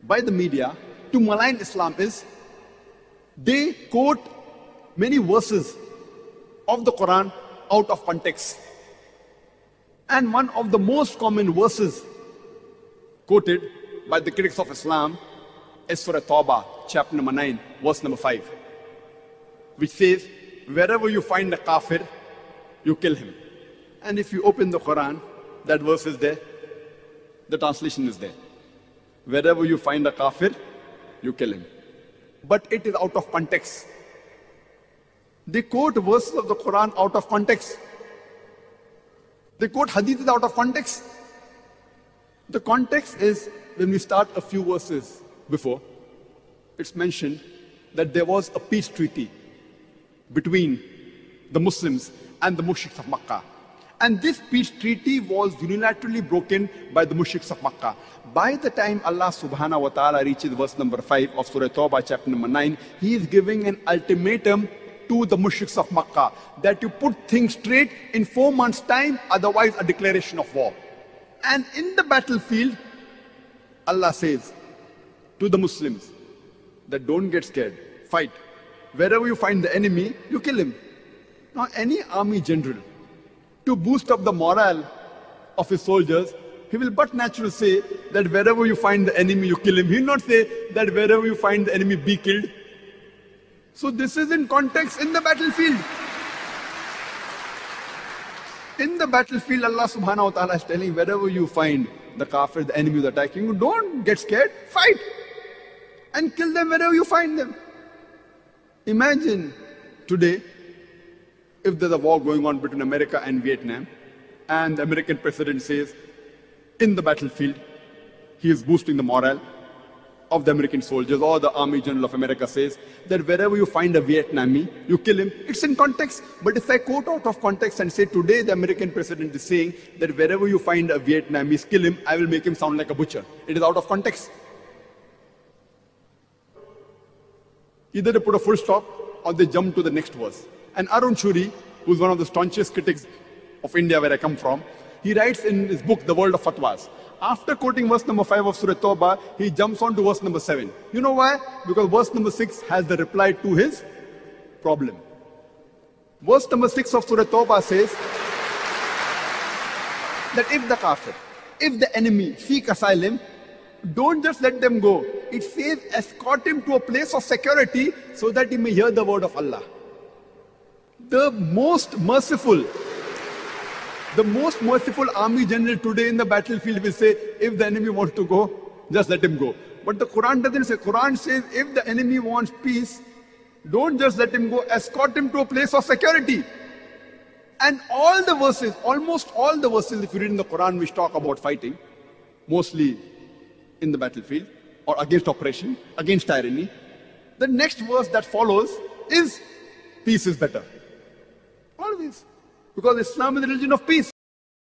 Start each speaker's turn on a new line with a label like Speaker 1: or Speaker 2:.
Speaker 1: by the media to malign Islam is they quote many verses of the Quran out of context. And one of the most common verses quoted by the critics of Islam is Surah Tawbah, chapter number 9, verse number 5, which says, wherever you find a kafir, you kill him. And if you open the Quran, that verse is there, the translation is there. Wherever you find a kafir, you kill him. But it is out of context. They quote verses of the Quran out of context. They quote hadiths out of context. The context is when we start a few verses before, it's mentioned that there was a peace treaty between the Muslims and the mushriks of Makkah. And this peace treaty was unilaterally broken by the mushriks of Makkah. By the time Allah subhanahu wa ta'ala reaches verse number 5 of Surah Tawbah chapter number 9, He is giving an ultimatum to the mushriks of Makkah that you put things straight in 4 months' time, otherwise a declaration of war. And in the battlefield, Allah says to the Muslims that don't get scared, fight. Wherever you find the enemy, you kill him. Now any army general, to boost up the morale of his soldiers, he will but naturally say that wherever you find the enemy, you kill him. He will not say that wherever you find the enemy, be killed. So this is in context in the battlefield. In the battlefield, Allah subhanahu wa ta'ala is telling wherever you find the kafir, the enemy is attacking you, don't get scared, fight. And kill them wherever you find them. Imagine today, if there's a war going on between America and Vietnam, and the American president says, in the battlefield, he is boosting the morale of the American soldiers, or the Army General of America says that wherever you find a Vietnamese, you kill him. It's in context. But if I quote out of context and say today the American president is saying that wherever you find a Vietnamese, kill him, I will make him sound like a butcher. It is out of context. Either they put a full stop or they jump to the next verse. And Arun Shuri, who's one of the staunchest critics of India where I come from, he writes in his book, The World of Fatwas. After quoting verse number 5 of Surah Tawbah, he jumps on to verse number 7. You know why? Because verse number 6 has the reply to his problem. Verse number 6 of Surah Tawbah says that if the kafir, if the enemy seek asylum, don't just let them go. It says escort him to a place of security so that he may hear the word of Allah. The most merciful army general today in the battlefield will say, if the enemy wants to go, just let him go. But the Quran doesn't say. Quran says, if the enemy wants peace, don't just let him go, escort him to a place of security. And all the verses, almost all the verses, if you read in the Quran, which talk about fighting, mostly in the battlefield, or against oppression, against tyranny, the next verse that follows is, peace is better. Always. Because Islam is the religion of peace.